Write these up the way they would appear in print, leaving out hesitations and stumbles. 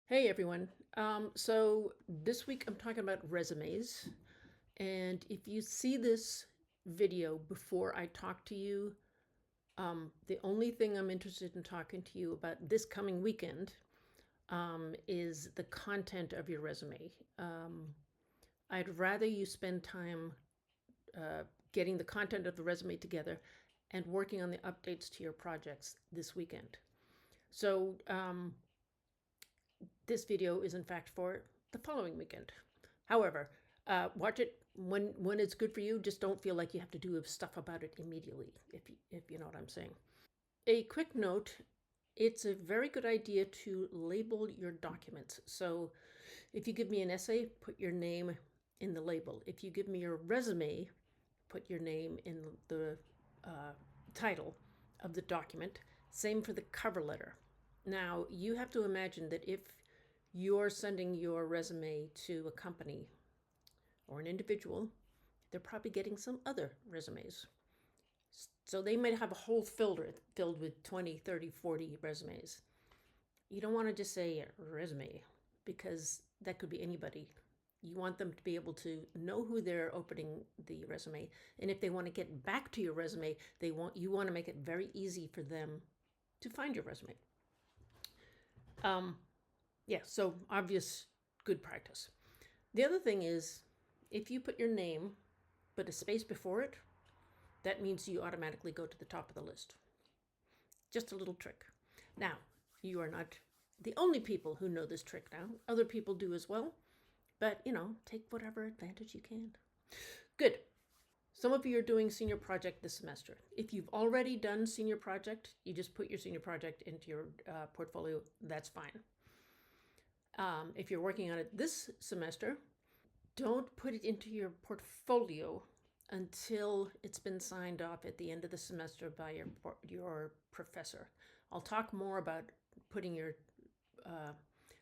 Hey everyone. So this week I'm talking about resumes. And if you see this video before I talk to you, the only thing I'm interested in talking to you about this coming weekend is the content of your resume. I'd rather you spend time getting the content of the resume together and working on the updates to your projects this weekend. So this video is in fact for the following weekend. However, watch it when it's good for you. Just don't feel like you have to do stuff about it immediately, if you know what I'm saying. A quick note, it's a very good idea to label your documents. So if you give me an essay, put your name in the label. If you give me your resume, put your name in the title of the document. Same for the cover letter. Now, you have to imagine that if you're sending your resume to a company or an individual, they're probably getting some other resumes. So they might have a whole folder filled with 20, 30, 40 resumes. You don't want to just say resume because that could be anybody. You want them to be able to know who they're opening the resume. And if they want to get back to your resume, you want to make it very easy for them to find your resume. Yeah, so obvious good practice. The other thing is if you put your name but a space before it, that means you automatically go to the top of the list. Just a little trick. Now, you are not the only people who know this trick now. Other people do as well. But, take whatever advantage you can. Good. Some of you are doing senior project this semester. If you've already done senior project, you just put your senior project into your portfolio. That's fine. If you're working on it this semester, don't put it into your portfolio until it's been signed off at the end of the semester by your professor. I'll talk more about putting your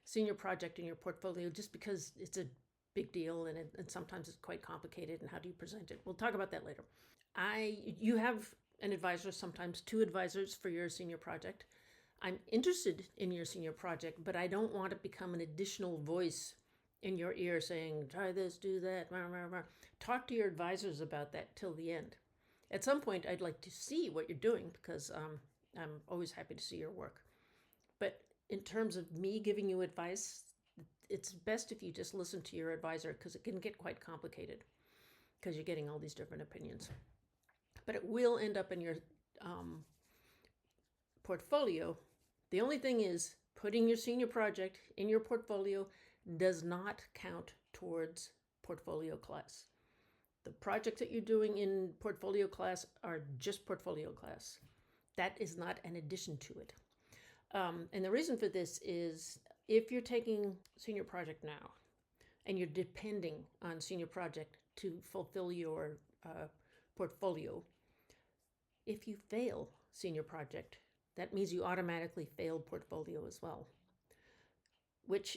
senior project in your portfolio just because it's a big deal and sometimes it's quite complicated and how do you present it. We'll talk about that later. You have an advisor, sometimes two advisors for your senior project. I'm interested in your senior project, but I don't want to become an additional voice in your ear saying, try this, do that, rah, rah, rah. Talk to your advisors about that till the end. At some point, I'd like to see what you're doing because I'm always happy to see your work. But in terms of me giving you advice, it's best if you just listen to your advisor because it can get quite complicated because you're getting all these different opinions. But it will end up in your portfolio. The only thing is, putting your senior project in your portfolio does not count towards portfolio class. The projects that you're doing in portfolio class are just portfolio class. That is not an addition to it. And the reason for this is if you're taking senior project now and you're depending on senior project to fulfill your portfolio, if you fail senior project, that means you automatically failed portfolio as well, which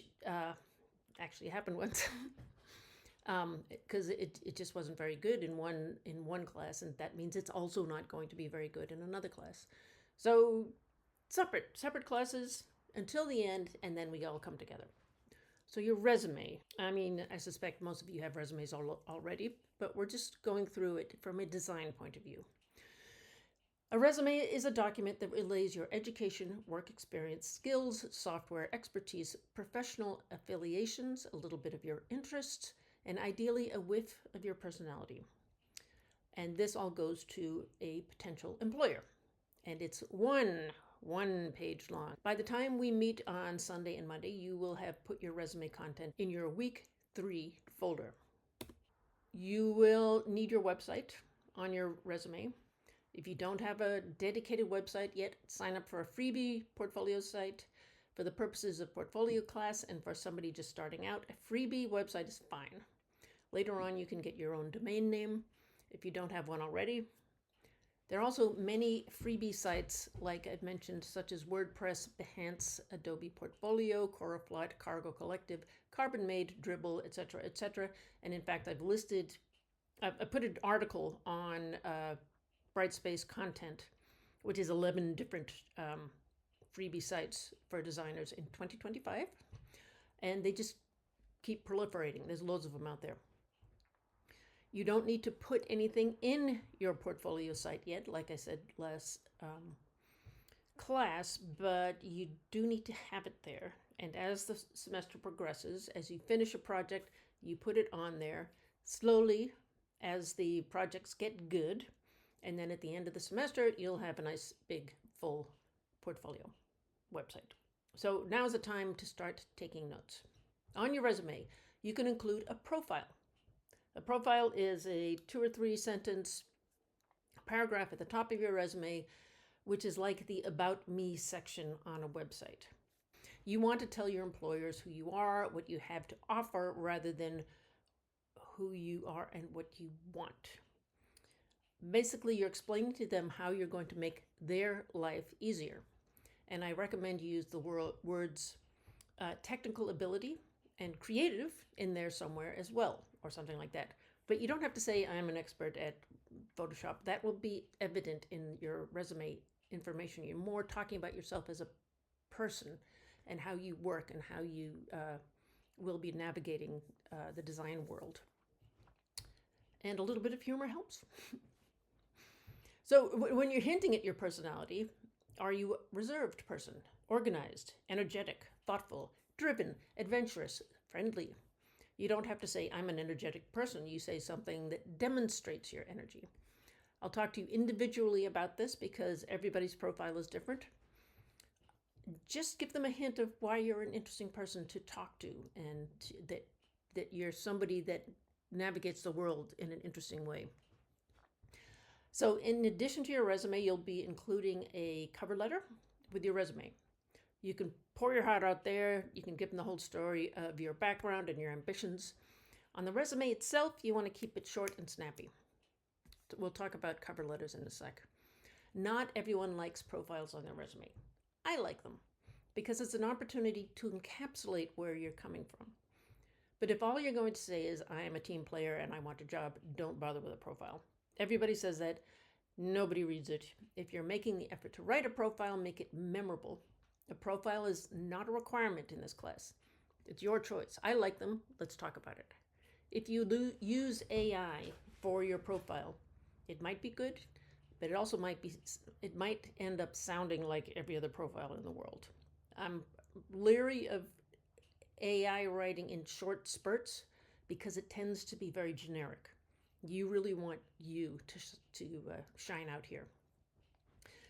actually happened once. Because it just wasn't very good in one class, and that means it's also not going to be very good in another class. So separate classes until the end, and then we all come together. So your resume, I suspect most of you have resumes already, but we're just going through it from a design point of view. A resume is a document that relays your education, work experience, skills, software expertise, professional affiliations, a little bit of your interests, and ideally a whiff of your personality. And this all goes to a potential employer. And it's one page long. By the time we meet on Sunday and Monday, you will have put your resume content in your week 3 folder. You will need your website on your resume. If you don't have a dedicated website yet, sign up for a freebie portfolio site. For the purposes of portfolio class and for somebody just starting out, a freebie website is fine. Later on, you can get your own domain name if you don't have one already. There are also many freebie sites, like I've mentioned, such as WordPress, Behance, Adobe Portfolio, Coraflot, Cargo Collective, Carbon-Made, Dribbble, etc., etc. And in fact, I put an article on Brightspace Content, which is 11 different freebie sites for designers in 2025, and they just keep proliferating. There's loads of them out there. You don't need to put anything in your portfolio site yet, like I said last class, but you do need to have it there. And as the semester progresses, as you finish a project, you put it on there slowly as the projects get good. And then at the end of the semester, you'll have a nice big full portfolio website. So now's the time to start taking notes. On your resume, you can include a profile. A profile is a 2 or 3 sentence paragraph at the top of your resume, which is like the About Me section on a website. You want to tell your employers who you are, what you have to offer, rather than who you are and what you want. Basically, you're explaining to them how you're going to make their life easier. And I recommend you use the words technical ability and creative in there somewhere as well, or something like that. But you don't have to say I'm an expert at Photoshop. That will be evident in your resume information. You're more talking about yourself as a person and how you work and how you will be navigating the design world. And a little bit of humor helps. So when you're hinting at your personality, are you a reserved person, organized, energetic, thoughtful, driven, adventurous, friendly? You don't have to say, I'm an energetic person. You say something that demonstrates your energy. I'll talk to you individually about this because everybody's profile is different. Just give them a hint of why you're an interesting person to talk to, and that you're somebody that navigates the world in an interesting way. So in addition to your resume, you'll be including a cover letter with your resume. You can pour your heart out there. You can give them the whole story of your background and your ambitions. On the resume itself, you want to keep it short and snappy. We'll talk about cover letters in a sec. Not everyone likes profiles on their resume. I like them because it's an opportunity to encapsulate where you're coming from. But if all you're going to say is, I am a team player and I want a job, don't bother with a profile. Everybody says that. Nobody reads it. If you're making the effort to write a profile, make it memorable. A profile is not a requirement in this class. It's your choice. I like them. Let's talk about it. If you use AI for your profile, it might be good, but it might end up sounding like every other profile in the world. I'm leery of AI writing in short spurts because it tends to be very generic. You really want you to shine out here.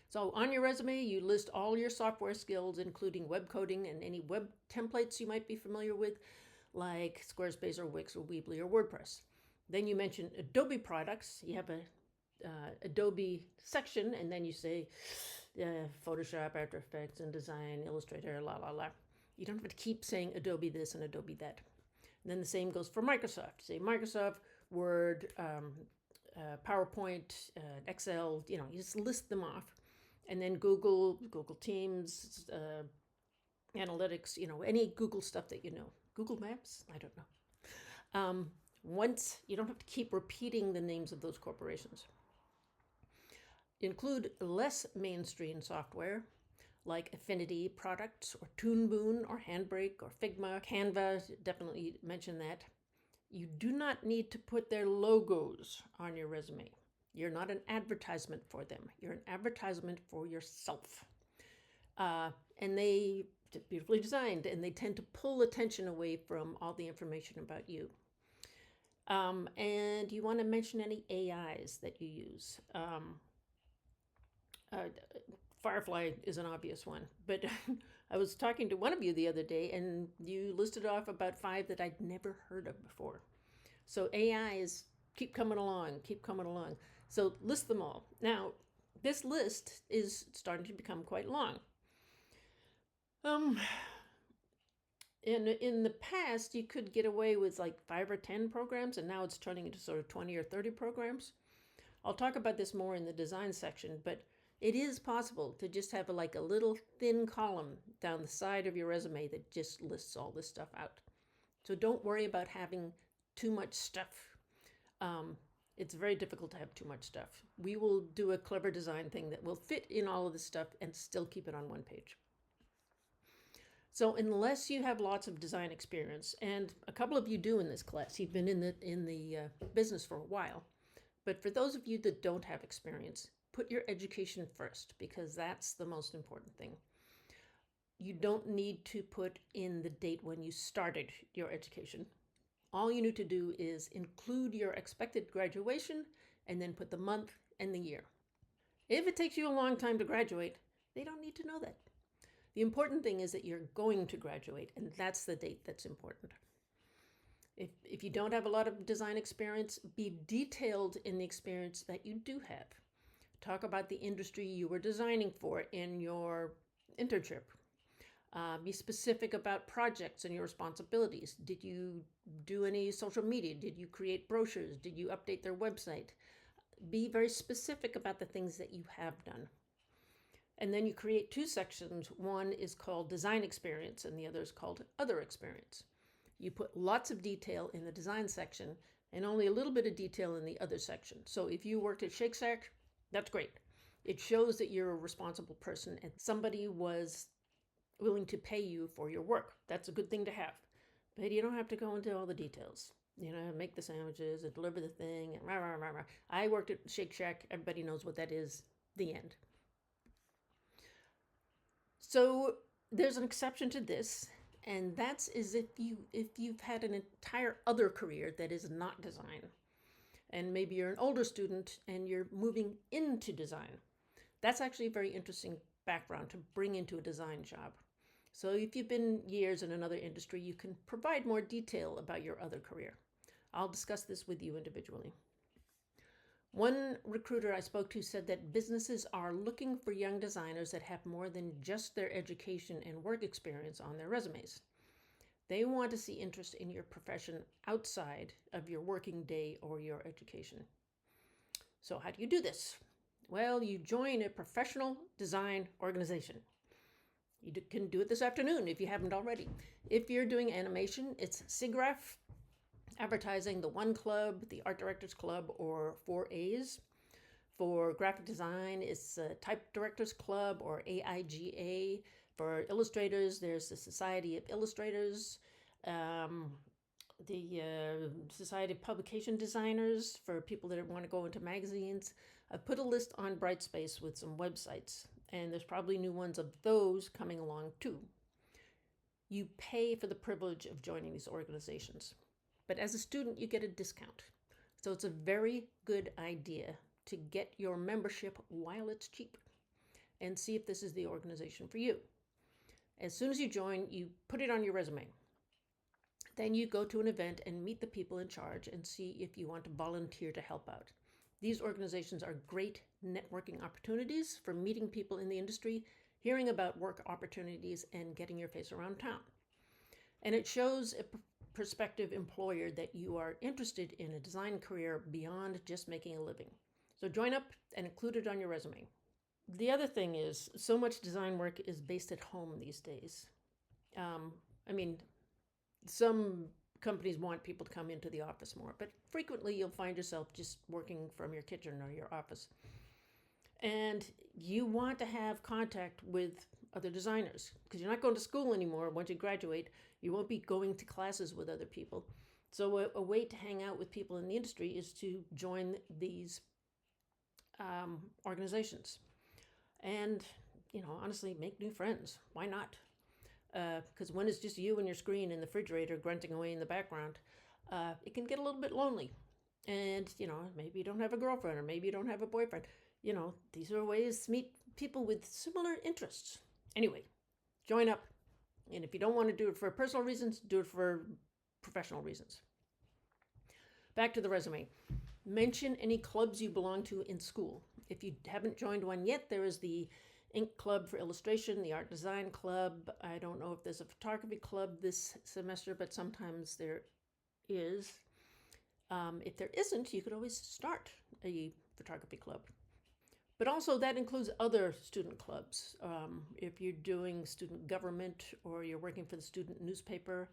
So on your resume, you list all your software skills, including web coding and any web templates you might be familiar with, like Squarespace or Wix or Weebly or WordPress. Then you mention Adobe products. You have a Adobe section, and then you say Photoshop, After Effects, InDesign, Illustrator, la la la. You don't have to keep saying Adobe this and Adobe that. And then the same goes for Microsoft. Say Microsoft, Word, PowerPoint, Excel. You just list them off. And then Google Teams, Analytics. Any Google stuff that you know. Google Maps. I don't know. Once you don't have to keep repeating the names of those corporations. Include less mainstream software like Affinity products or Toon Boom or Handbrake or Figma, Canva. Definitely mention that. You do not need to put their logos on your resume. You're not an advertisement for them. You're an advertisement for yourself. And they're beautifully designed, and they tend to pull attention away from all the information about you. And you want to mention any AIs that you use. Firefly is an obvious one, but I was talking to one of you the other day, and you listed off about 5 that I'd never heard of before. So AIs keep coming along. So list them all. Now, this list is starting to become quite long. In the past, you could get away with like 5 or 10 programs, and now it's turning into sort of 20 or 30 programs. I'll talk about this more in the design section, but it is possible to just have a little thin column down the side of your resume that just lists all this stuff out. So don't worry about having too much stuff. It's very difficult to have too much stuff. We will do a clever design thing that will fit in all of this stuff and still keep it on one page. So unless you have lots of design experience, and a couple of you do in this class, you've been in the business for a while, but for those of you that don't have experience, put your education first because that's the most important thing. You don't need to put in the date when you started your education. All you need to do is include your expected graduation and then put the month and the year. If it takes you a long time to graduate, they don't need to know that. The important thing is that you're going to graduate, and that's the date that's important. If you don't have a lot of design experience, be detailed in the experience that you do have. Talk about the industry you were designing for in your internship. Be specific about projects and your responsibilities. Did you do any social media? Did you create brochures? Did you update their website? Be very specific about the things that you have done. And then you create two sections. One is called design experience and the other is called other experience. You put lots of detail in the design section and only a little bit of detail in the other section. So if you worked at Shake Shack, that's great. It shows that you're a responsible person and somebody was willing to pay you for your work. That's a good thing to have. But you don't have to go into all the details. Make the sandwiches and deliver the thing. And rah, rah, rah, rah. I worked at Shake Shack. Everybody knows what that is. The end. So there's an exception to this, and that's is if you've had an entire other career that is not design. And maybe you're an older student and you're moving into design. That's actually a very interesting background to bring into a design job. So if you've been years in another industry, you can provide more detail about your other career. I'll discuss this with you individually. One recruiter I spoke to said that businesses are looking for young designers that have more than just their education and work experience on their resumes. They want to see interest in your profession outside of your working day or your education. So how do you do this? Well, you join a professional design organization. You can do it this afternoon if you haven't already. If you're doing animation, it's SIGGRAPH, advertising, the One Club, the Art Directors Club, or 4As. For graphic design, it's Type Directors Club or AIGA. For illustrators, there's the Society of Illustrators, the Society of Publication Designers for people that want to go into magazines. I've put a list on Brightspace with some websites, and there's probably new ones of those coming along too. You pay for the privilege of joining these organizations. But as a student, you get a discount. So it's a very good idea to get your membership while it's cheap and see if this is the organization for you. As soon as you join, you put it on your resume. Then you go to an event and meet the people in charge and see if you want to volunteer to help out. These organizations are great networking opportunities for meeting people in the industry, hearing about work opportunities, and getting your face around town. And it shows a prospective employer that you are interested in a design career beyond just making a living. So join up and include it on your resume. The other thing is, so much design work is based at home these days. Some companies want people to come into the office more, but frequently you'll find yourself just working from your kitchen or your office. And you want to have contact with other designers because you're not going to school anymore. Once you graduate, you won't be going to classes with other people. So a way to hang out with people in the industry is to join these organizations. And, honestly, make new friends. Why not? Because when it's just you and your screen and the refrigerator grunting away in the background, it can get a little bit lonely. And, maybe you don't have a girlfriend or maybe you don't have a boyfriend. These are ways to meet people with similar interests. Anyway, join up. And if you don't want to do it for personal reasons, do it for professional reasons. Back to the resume. Mention any clubs you belong to in school. If you haven't joined one yet, there is the Ink Club for Illustration, the Art Design Club. I don't know if there's a photography club this semester, but sometimes there is. If there isn't, you could always start a photography club. But also that includes other student clubs. If you're doing student government or you're working for the student newspaper,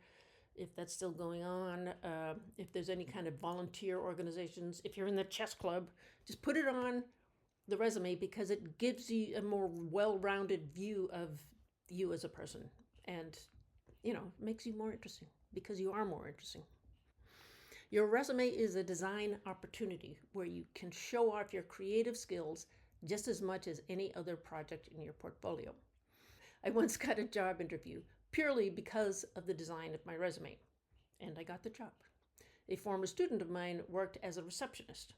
if that's still going on, if there's any kind of volunteer organizations, if you're in the chess club, just put it on the resume because it gives you a more well-rounded view of you as a person. And makes you more interesting because you are more interesting. Your resume is a design opportunity where you can show off your creative skills just as much as any other project in your portfolio. I once got a job interview purely because of the design of my resume, and I got the job. A former student of mine worked as a receptionist,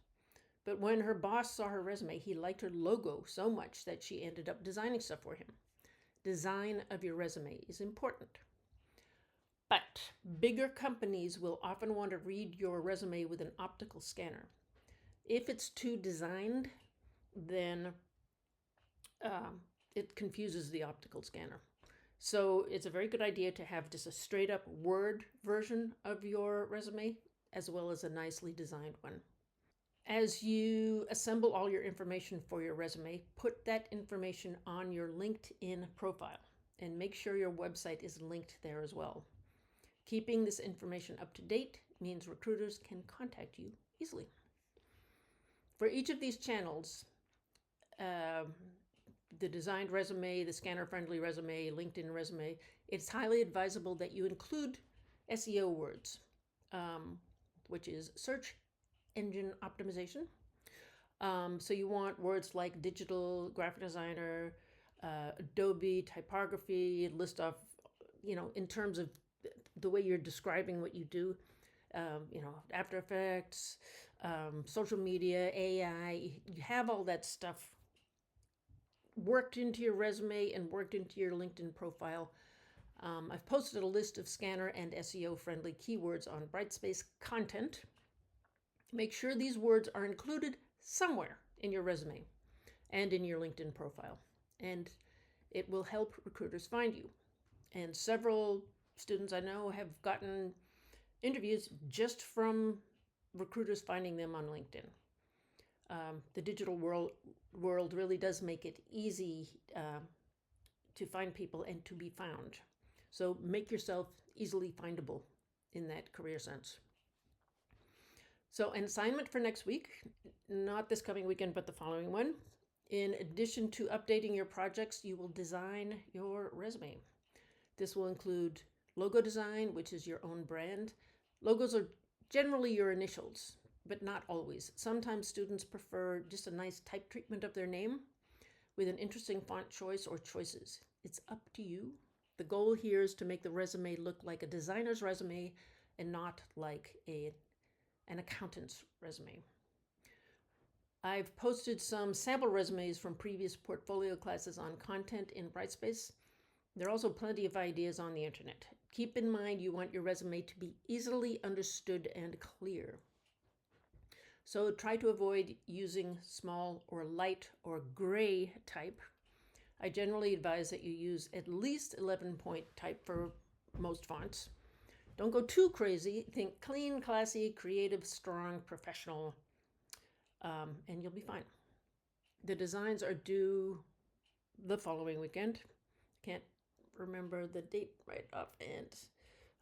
but when her boss saw her resume, he liked her logo so much that she ended up designing stuff for him. Design of your resume is important. But bigger companies will often want to read your resume with an optical scanner. If it's too designed, then it confuses the optical scanner. So it's a very good idea to have just a straight up Word version of your resume as well as a nicely designed one. As you assemble all your information for your resume, put that information on your LinkedIn profile and make sure your website is linked there as well. Keeping this information up to date means recruiters can contact you easily. For each of these channels, the designed resume, the scanner-friendly resume, LinkedIn resume, it's highly advisable that you include SEO words, which is search engine optimization. So you want words like digital, graphic designer, Adobe, typography, list off, in terms of the way you're describing what you do, After Effects, social media, AI, you have all that stuff worked into your resume and worked into your LinkedIn profile. I've posted a list of scanner and SEO friendly keywords on Brightspace content. Make sure these words are included somewhere in your resume and in your LinkedIn profile, and it will help recruiters find you. And several students I know have gotten interviews just from recruiters finding them on LinkedIn. The digital world really does make it easy to find people and to be found. So make yourself easily findable in that career sense. So an assignment for next week, not this coming weekend, but the following one. In addition to updating your projects, you will design your resume. This will include logo design, which is your own brand. Logos are generally your initials, but not always. Sometimes students prefer just a nice type treatment of their name with an interesting font choice or choices. It's up to you. The goal here is to make the resume look like a designer's resume and not like an accountant's resume. I've posted some sample resumes from previous portfolio classes on content in Brightspace. There are also plenty of ideas on the internet. Keep in mind you want your resume to be easily understood and clear. So try to avoid using small or light or gray type. I generally advise that you use at least 11-point type for most fonts. Don't go too crazy. Think clean, classy, creative, strong, professional, and you'll be fine. The designs are due the following weekend. Can't remember the date right offhand.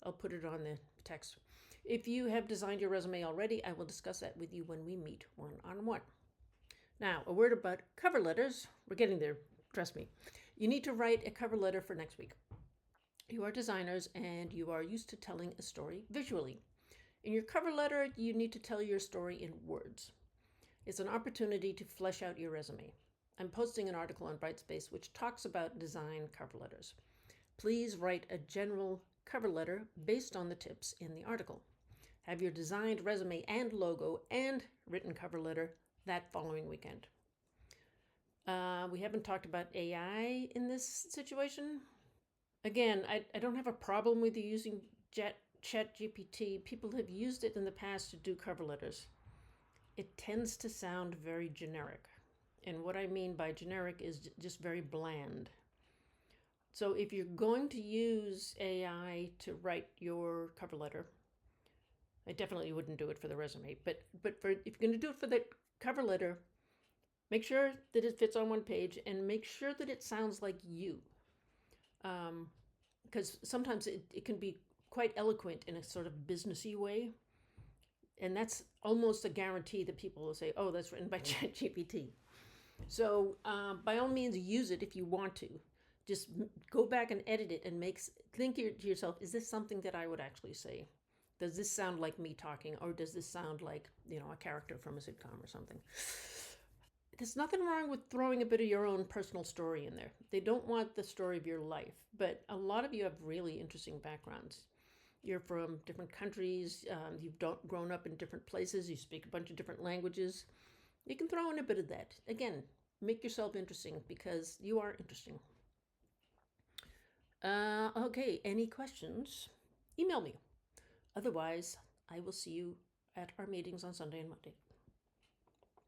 I'll put it on the text. If you have designed your resume already, I will discuss that with you when we meet one-on-one. Now, a word about cover letters. We're getting there, trust me. You need to write a cover letter for next week. You are designers and you are used to telling a story visually. In your cover letter, you need to tell your story in words. It's an opportunity to flesh out your resume. I'm posting an article on Brightspace which talks about design cover letters. Please write a general cover letter based on the tips in the article. Have your designed resume and logo and written cover letter that following weekend. We haven't talked about AI in this situation. Again, I don't have a problem with you using ChatGPT. People have used it in the past to do cover letters. It tends to sound very generic. And what I mean by generic is just very bland. So if you're going to use AI to write your cover letter, I definitely wouldn't do it for the resume. But if you're going to do it for the cover letter, make sure that it fits on one page and make sure that it sounds like you. Because sometimes it can be quite eloquent in a sort of businessy way. And that's almost a guarantee that people will say, oh, that's written by ChatGPT. So by all means, use it if you want to. Just go back and edit it and think to yourself, is this something that I would actually say? Does this sound like me talking, or does this sound like, a character from a sitcom or something? There's nothing wrong with throwing a bit of your own personal story in there. They don't want the story of your life, but a lot of you have really interesting backgrounds. You're from different countries, you've grown up in different places, you speak a bunch of different languages. You can throw in a bit of that. Again, make yourself interesting because you are interesting. Okay, any questions? Email me. Otherwise, I will see you at our meetings on Sunday and Monday.